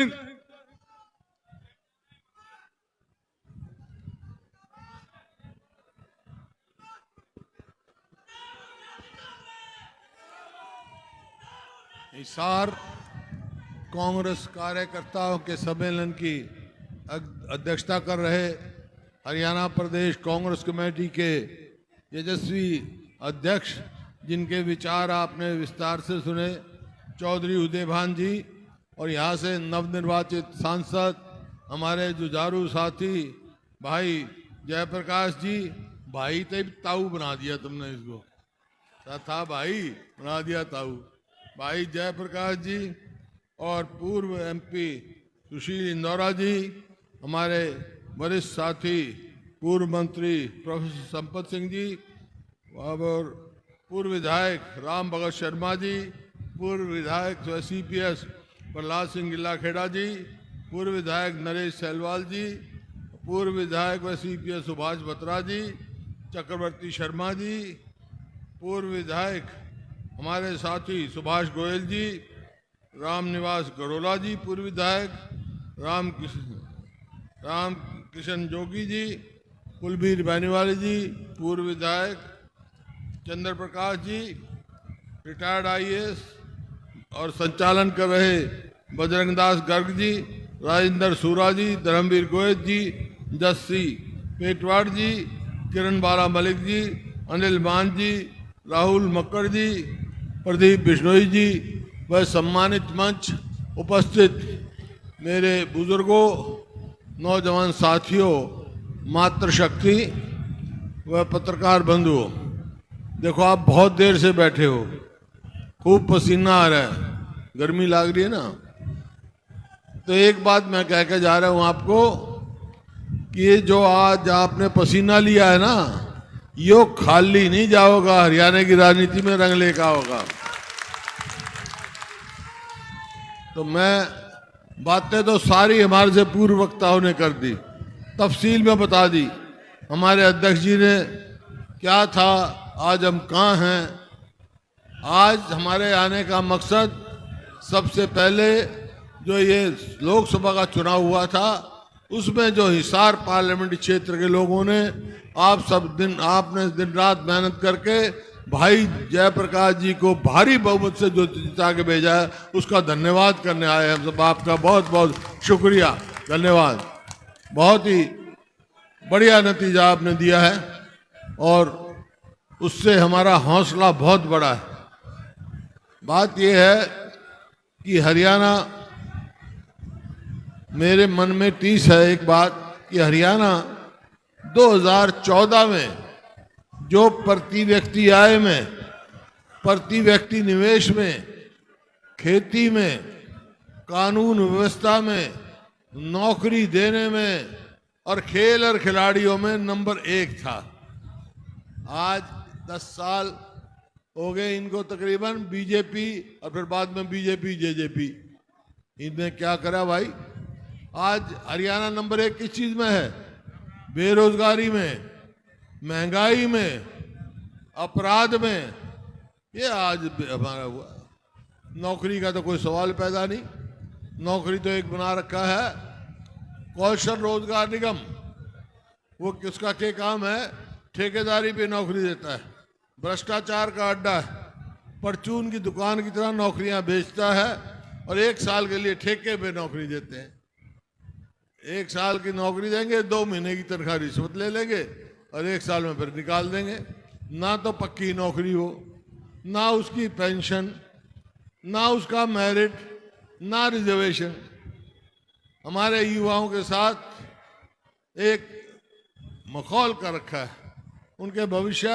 हिंद। हिसार कांग्रेस कार्यकर्ताओं के सम्मेलन की अध्यक्षता कर रहे हरियाणा प्रदेश कांग्रेस कमेटी के यशस्वी अध्यक्ष, जिनके विचार आपने विस्तार से सुने, चौधरी उदयभान जी, और यहाँ से नवनिर्वाचित सांसद हमारे जुझारू साथी भाई जयप्रकाश जी। भाई तो ताऊ बना दिया तुमने इसको, था भाई बना दिया ताऊ। भाई जयप्रकाश जी और पूर्व एमपी सुशील इंदौरा जी, हमारे वरिष्ठ साथी पूर्व मंत्री प्रोफेसर संपत सिंह जी, और पूर्व विधायक राम भगत शर्मा जी, पूर्व विधायक CPS प्रहलाद सिंह गिल्लाखेड़ा जी, पूर्व विधायक नरेश सैलवाल जी, पूर्व विधायक CPS सुभाष बत्रा जी, चक्रवर्ती शर्मा जी, पूर्व विधायक हमारे साथी सुभाष गोयल जी, रामनिवास गरोला जी, पूर्व विधायक राम किशन जोगी जी, कुलबीर बैनीवाली जी, पूर्व विधायक चंद्र प्रकाश जी, रिटायर्ड IAS और संचालन कर रहे बजरंग दास गर्ग जी, राजेंद्र सूरा जी, धर्मवीर गोयल जी, जस्सी पेटवाड़ जी, किरण बाला मलिक जी, अनिल मान जी, राहुल मक्कड़ जी, प्रदीप बिश्नोई जी, व सम्मानित मंच उपस्थित मेरे बुजुर्गों, नौजवान साथियों, मातृशक्ति व पत्रकार बंधुओं। देखो, आप बहुत देर से बैठे हो, खूब पसीना आ रहा है, गर्मी लग रही है ना। तो एक बात मैं कह के जा रहा हूं आपको कि ये जो आज आपने पसीना लिया है ना, यो खाली नहीं जाओगा, हरियाणा की राजनीति में रंग लेकर होगा। तो मैं बातें तो सारी हमारे से पूर्व वक्ताओं ने कर दी, तफसील में बता दी। हमारे अध्यक्ष जी ने क्या था, आज हम कहाँ हैं। आज हमारे आने का मकसद, सबसे पहले जो ये लोकसभा का चुनाव हुआ था, उसमें जो हिसार पार्लियामेंट क्षेत्र के लोगों ने आपने दिन रात मेहनत करके भाई जयप्रकाश जी को भारी बहुमत से जो जिता के भेजा है, उसका धन्यवाद करने आए हम सब। आपका बहुत बहुत शुक्रिया, धन्यवाद। बहुत ही बढ़िया नतीजा आपने दिया है और उससे हमारा हौसला बहुत बड़ा है। बात यह है कि हरियाणा, मेरे मन में टीस है एक बात कि हरियाणा 2014 में जो प्रति व्यक्ति आय में, प्रति व्यक्ति निवेश में, खेती में, कानून व्यवस्था में, नौकरी देने में और खेल और खिलाड़ियों में नंबर 1 था। आज 10 साल हो गए इनको तकरीबन, बीजेपी और फिर बाद में बीजेपी JJP, इनने क्या करा भाई। आज हरियाणा नंबर 1 किस चीज में है? बेरोजगारी में, महंगाई में, अपराध में। ये आज हमारा हुआ। नौकरी का तो कोई सवाल पैदा नहीं, नौकरी तो एक बना रखा है कौशल रोजगार निगम। वो किसका क्या काम है? ठेकेदारी पे नौकरी देता है, भ्रष्टाचार का अड्डा है, परचून की दुकान की तरह नौकरियां बेचता है और 1 साल के लिए ठेके पे नौकरी देते हैं। 1 साल की नौकरी देंगे, 2 महीने की तनख्वाह रिश्वत ले लेंगे और 1 साल में फिर निकाल देंगे। ना तो पक्की नौकरी हो, ना उसकी पेंशन, ना उसका मेरिट, ना रिजर्वेशन। हमारे युवाओं के साथ एक मखौल कर रखा है, उनके भविष्य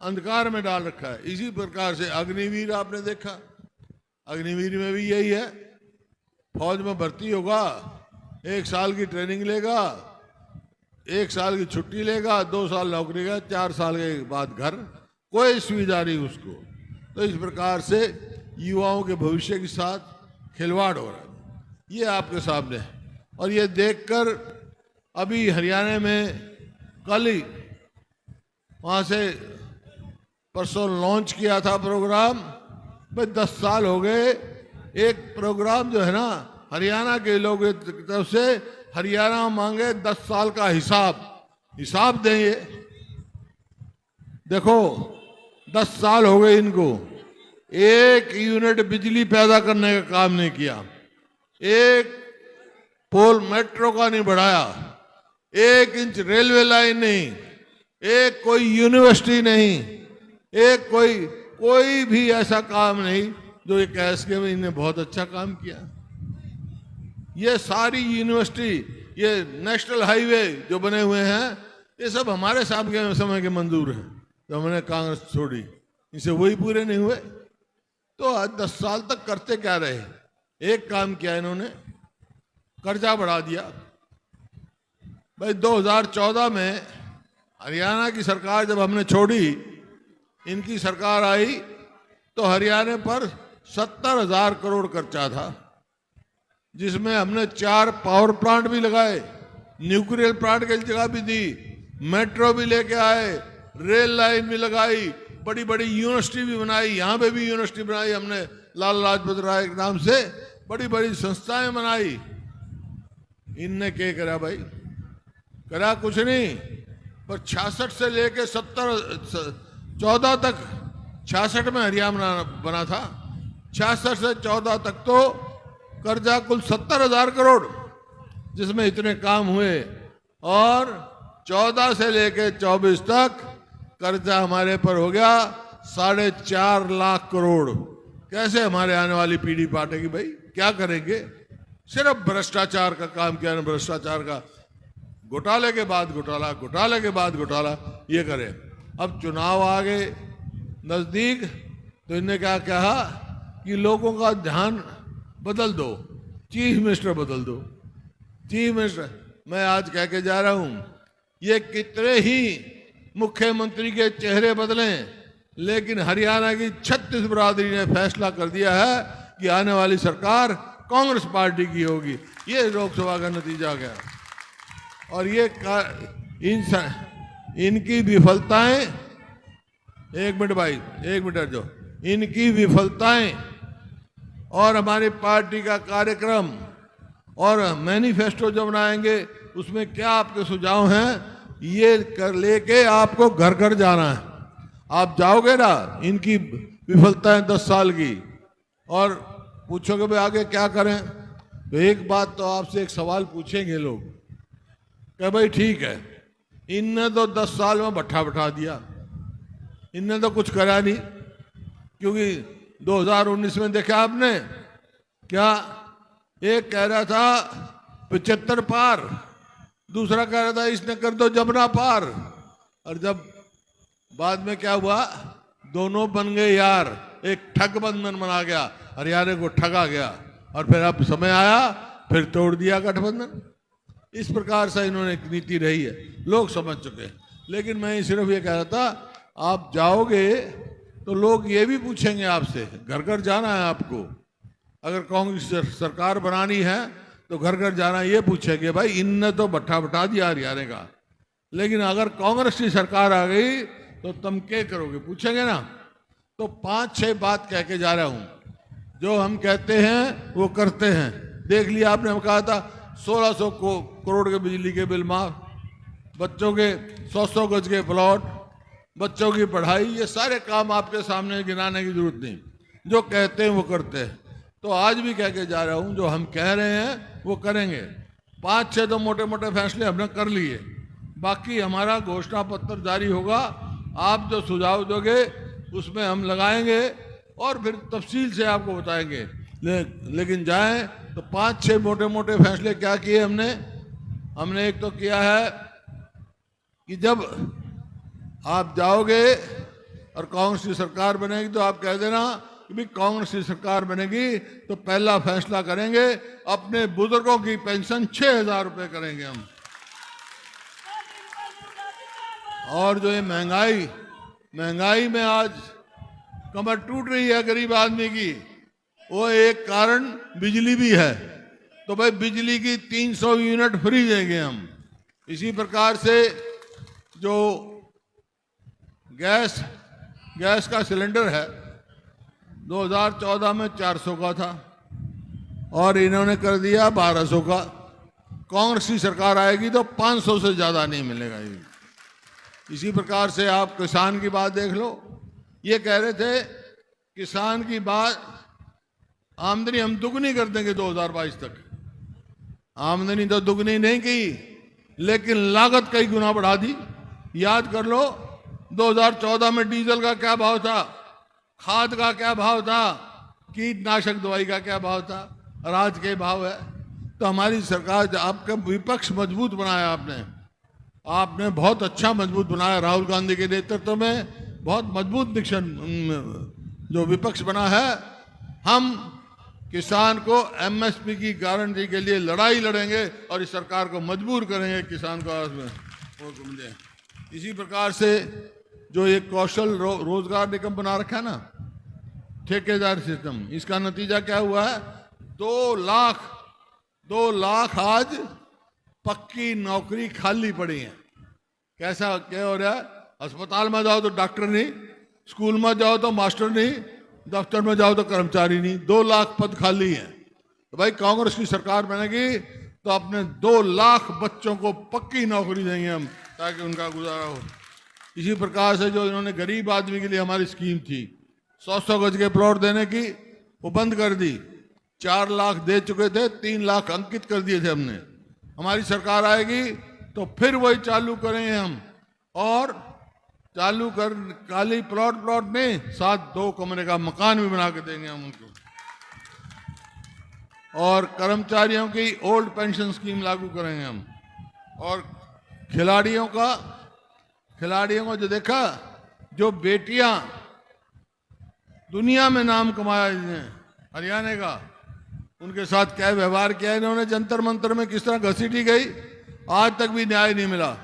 अंधकार में डाल रखा है। इसी प्रकार से अग्निवीर आपने देखा, अग्निवीर में भी यही है। फौज में भर्ती होगा, 1 साल की ट्रेनिंग लेगा, 1 साल की छुट्टी लेगा, 2 साल नौकरी का, 4 साल के बाद घर, कोई सुविधा नहीं उसको। तो इस प्रकार से युवाओं के भविष्य के साथ खिलवाड़ हो रहा है, ये आपके सामने है। और ये देखकर अभी हरियाणा में कल ही वहाँ से परसों लॉन्च किया था प्रोग्राम। भाई 10 साल हो गए, एक प्रोग्राम जो है ना हरियाणा के लोगों की तरफ से हरियाणा मांगे 10 साल का हिसाब देंगे। देखो 10 साल हो गए इनको, एक यूनिट बिजली पैदा करने का काम नहीं किया, एक पोल मेट्रो का नहीं बढ़ाया, 1 इंच रेलवे लाइन नहीं, एक कोई यूनिवर्सिटी नहीं, एक कोई भी ऐसा काम नहीं जो ये कैस के में इन्हें बहुत अच्छा काम किया। ये सारी यूनिवर्सिटी, ये नेशनल हाईवे जो बने हुए हैं, ये सब हमारे साहब के समय के मंजूर हैं, तो हमने कांग्रेस छोड़ी, इनसे वही पूरे नहीं हुए। तो आज 10 साल तक करते क्या रहे? एक काम किया इन्होंने, कर्जा बढ़ा दिया। भाई 2014 में हरियाणा की सरकार जब हमने छोड़ी, इनकी सरकार आई तो हरियाणा पर 70,000 करोड़ खर्चा था, जिसमें हमने 4 पावर प्लांट भी लगाए, न्यूक्लियर प्लांट की जगह भी दी, मेट्रो भी लेके आए, रेल लाइन भी लगाई, बड़ी बड़ी यूनिवर्सिटी भी बनाई। यहाँ पे भी यूनिवर्सिटी बनाई हमने, लाल लाजपत राय के नाम से बड़ी बड़ी संस्थाएं बनाई। इनने क्या करा भाई? करा कुछ नहीं, पर 66 से लेके 14 तक, 66 में हरियाणा बना था, 66 से 14 तक तो कर्जा कुल 70,000 करोड़, जिसमें इतने काम हुए, और 14 से लेके 24 तक कर्जा हमारे पर हो गया 4.5 लाख करोड़। कैसे हमारे आने वाली पीढ़ी पाटेगी भाई? क्या करेंगे? सिर्फ भ्रष्टाचार का काम किया, भ्रष्टाचार का, घोटाले के बाद घोटाला, घोटाले के बाद घोटाला, ये करे। अब चुनाव आ गए नजदीक, तो इन्हें क्या कहा कि लोगों का ध्यान बदल दो, चीफ मिनिस्टर बदल दो। चीफ मिनिस्टर मैं आज कह के जा रहा हूं, ये कितने ही मुख्यमंत्री के चेहरे बदलें, लेकिन हरियाणा की 36 बिरादरी ने फैसला कर दिया है कि आने वाली सरकार कांग्रेस पार्टी की होगी। ये लोकसभा का नतीजा गया। और ये इनकी विफलताएं, एक मिनट भाई, एक मिनट जो, इनकी विफलताएं और हमारी पार्टी का कार्यक्रम और मैनिफेस्टो जो बनाएंगे, उसमें क्या आपके सुझाव हैं, ये कर लेके आपको घर घर जाना है। आप जाओगे ना, इनकी विफलताएं 10 साल की, और पूछोगे भाई आगे क्या करें, तो एक बात तो आपसे एक सवाल पूछेंगे लोग कि भाई ठीक है, इनने तो 10 साल में भट्ठा बैठा दिया, इनने तो कुछ करा नहीं, क्योंकि 2019 में देखा आपने क्या, एक कह रहा था 75 पार, दूसरा कह रहा था इसने कर दो जमुना पार, और जब बाद में क्या हुआ, दोनों बन गए यार, एक ठग बंधन बना गया, हरियाणा को ठगा गया, और फिर अब समय आया फिर तोड़ दिया गठबंधन। इस प्रकार से इन्होंने एक नीति रही है, लोग समझ चुके हैं। लेकिन मैं सिर्फ ये कह रहा था, आप जाओगे तो लोग ये भी पूछेंगे आपसे, घर घर जाना है आपको, अगर कांग्रेस सरकार बनानी है तो घर घर जाना, ये पूछेंगे भाई इनने तो भट्ठा बैठा दिया हरियाणा का, लेकिन अगर कांग्रेस की सरकार आ गई तो तुम क्या करोगे, पूछेंगे ना। तो 5-6 बात कह के जा रहा हूं, जो हम कहते हैं वो करते हैं। देख लिया आपने, हम कहा था 1600 करोड़ के बिजली के बिल माफ, बच्चों के 100-100 गज के प्लॉट, बच्चों की पढ़ाई, ये सारे काम आपके सामने गिनाने की जरूरत नहीं, जो कहते हैं वो करते हैं। तो आज भी कह के जा रहा हूं, जो हम कह रहे हैं वो करेंगे। 5-6 तो मोटे मोटे फैसले हमने कर लिए, बाकी हमारा घोषणा पत्र जारी होगा, आप जो सुझाव दोगे उसमें हम लगाएंगे और फिर तफसील से आपको बताएंगे। लेकिन जाएं तो 5-6 मोटे मोटे फैसले क्या किए हमने एक तो किया है कि जब आप जाओगे और कांग्रेस की सरकार बनेगी तो आप कह देना कि भी कांग्रेस की सरकार बनेगी तो पहला फैसला करेंगे, अपने बुजुर्गों की पेंशन 6,000 रुपये करेंगे हम। और जो ये महंगाई में आज कमर टूट रही है गरीब आदमी की, वो एक कारण बिजली भी है। तो भाई बिजली की 300 यूनिट फ्री देंगे हम। इसी प्रकार से जो गैस का सिलेंडर है 2014 में 400 का था और इन्होंने कर दिया 1200 का। कांग्रेस की सरकार आएगी तो 500 से ज़्यादा नहीं मिलेगा। इसी प्रकार से आप किसान की बात देख लो। ये कह रहे थे किसान की बात, आमदनी हम दुगनी कर देंगे 2022 तक। आमदनी तो दुगनी नहीं की, लेकिन लागत कई गुना बढ़ा दी। याद कर लो 2014 में डीजल का क्या भाव था, खाद का क्या भाव था, कीटनाशक दवाई का क्या भाव था, और आज के भाव है। तो हमारी सरकार, आपका विपक्ष मजबूत बनाया आपने बहुत अच्छा मजबूत बनाया। राहुल गांधी के नेतृत्व में बहुत मजबूत जो विपक्ष बना है। हम किसान को एमएसपी की गारंटी के लिए लड़ाई लड़ेंगे और इस सरकार को मजबूर करेंगे किसान को समझे। इसी प्रकार से जो एक कौशल रोजगार निगम बना रखा है ना, ठेकेदार सिस्टम, इसका नतीजा क्या हुआ है? 2 लाख आज पक्की नौकरी खाली पड़ी है। कैसा क्या हो रहा है? अस्पताल में जाओ तो डॉक्टर नहीं, स्कूल में जाओ तो मास्टर नहीं, दफ्तर में जाओ तो कर्मचारी नहीं। 2 लाख पद खाली हैं। तो भाई कांग्रेस की सरकार बनेगी तो अपने 2 लाख बच्चों को पक्की नौकरी देंगे हम, ताकि उनका गुजारा हो। इसी प्रकार से जो इन्होंने गरीब आदमी के लिए हमारी स्कीम थी 100 गज के प्लॉट देने की, वो बंद कर दी। 4 लाख दे चुके थे, 3 लाख अंकित कर दिए थे हमने। हमारी सरकार आएगी तो फिर वही चालू करेंगे हम, और चालू कर खाली प्लॉट में साथ 2 कमरे का मकान भी बना के देंगे हम उनको। और कर्मचारियों की ओल्ड पेंशन स्कीम लागू करेंगे हम। और खिलाड़ियों को जो देखा, जो बेटियां दुनिया में नाम कमाया इन्हें, हरियाणा का, उनके साथ क्या व्यवहार किया इन्होंने, जंतर मंतर में किस तरह घसीटी गई, आज तक भी न्याय नहीं मिला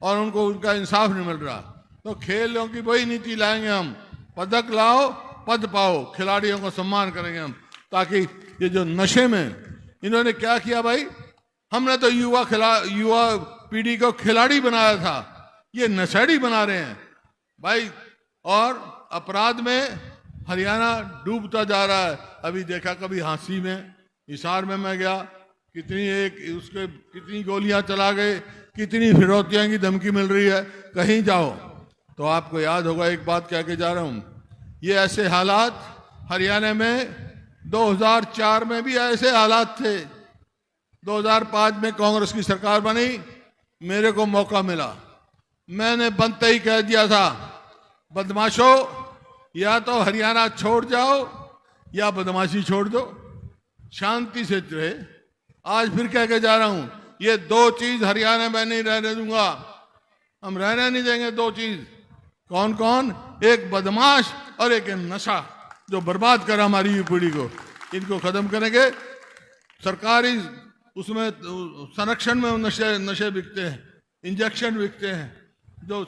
और उनको उनका इंसाफ नहीं मिल रहा। तो खेलों की वही नीति लाएंगे हम, पदक लाओ पद पाओ, खिलाड़ियों को सम्मान करेंगे हम। ताकि ये जो नशे में इन्होंने क्या किया भाई, हमने तो युवा पीढ़ी को खिलाड़ी बनाया था, ये नशेड़ी बना रहे हैं भाई। और अपराध में हरियाणा डूबता जा रहा है। अभी देखा, कभी हाँसी में, हिसार में मैं गया, कितनी गोलियां चला गए, कितनी फिरौतियां की धमकी मिल रही है। कहीं जाओ तो आपको याद होगा, एक बात कह के जा रहा हूं, ये ऐसे हालात हरियाणा में 2004 में भी ऐसे हालात थे। 2005 में कांग्रेस की सरकार बनी, मेरे को मौका मिला, मैंने बनते ही कह दिया था, बदमाशों या तो हरियाणा छोड़ जाओ या बदमाशी छोड़ दो, शांति से रहे। आज फिर कह के जा रहा हूं, ये 2 चीज हरियाणा में नहीं रहने दूंगा, हम रहने नहीं देंगे। 2 चीज कौन कौन? एक बदमाश और एक नशा, जो बर्बाद करा हमारी पीढ़ी को, इनको खत्म करेंगे। सरकारी उसमें संरक्षण में नशे बिकते हैं, इंजेक्शन बिकते हैं, जो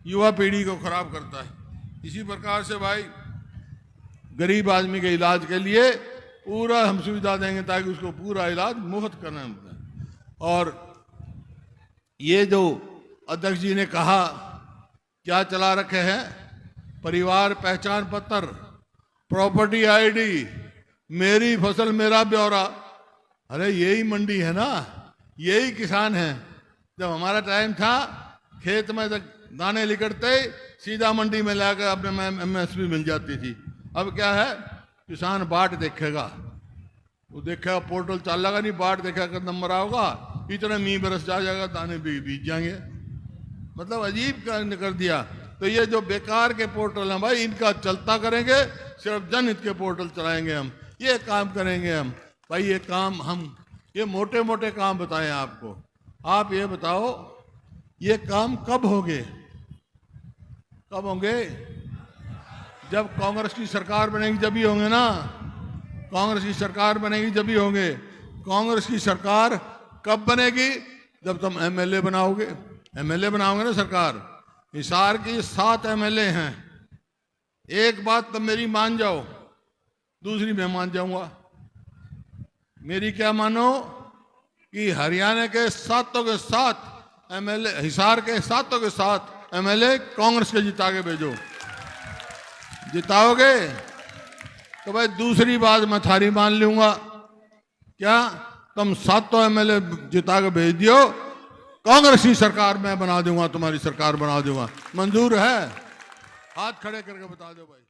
युवा पीढ़ी को खराब करता है। इसी प्रकार से भाई गरीब आदमी के इलाज के लिए पूरा हम सुविधा देंगे, ताकि उसको पूरा इलाज मुफ्त करना है। और ये जो अध्यक्ष जी ने कहा, क्या चला रखे हैं, परिवार पहचान पत्र, प्रॉपर्टी आईडी, मेरी फसल मेरा ब्यौरा। अरे यही मंडी है ना, यही किसान है। जब हमारा टाइम था, खेत में दाने लिकड़ते सीधा मंडी में लाकर अपने एमएसपी मिल जाती थी। अब क्या है, किसान बाट देखेगा, वो देखेगा पोर्टल चल लगा नहीं, बाट देखेगा नंबर आओगा, इतना मीह बरस जाएगा, दाने बीज जाएंगे। मतलब अजीब कर दिया। तो ये जो बेकार के पोर्टल हैं भाई, इनका चलता करेंगे, सिर्फ जनहित के पोर्टल चलाएंगे हम, ये काम करेंगे हम भाई। ये काम हम, ये मोटे मोटे काम बताएं आपको। आप ये बताओ, ये काम कब होंगे? कब होंगे? जब कांग्रेस की सरकार बनेगी जब ही होंगे ना। कांग्रेस की सरकार बनेगी जब ही होंगे। कांग्रेस की सरकार कब बनेगी? जब तुम एमएलए बनाओगे, एमएलए बनाओगे ना सरकार। हिसार की 7 एमएलए हैं। एक बात तो मेरी मान जाओ, दूसरी मैं मान जाऊंगा। मेरी क्या मानो कि हरियाणा के 7 के 7 एमएलए, हिसार के 7 के 7 एमएलए कांग्रेस के जिता के भेजो। जिताओगे तो भाई दूसरी बात मैं थारी मान लूंगा। क्या तुम 7 एमएलए जिता के भेज दियो, कांग्रेस की सरकार मैं बना दूंगा, तुम्हारी सरकार बना दूंगा, मंजूर है? हाथ खड़े करके बता दो भाई।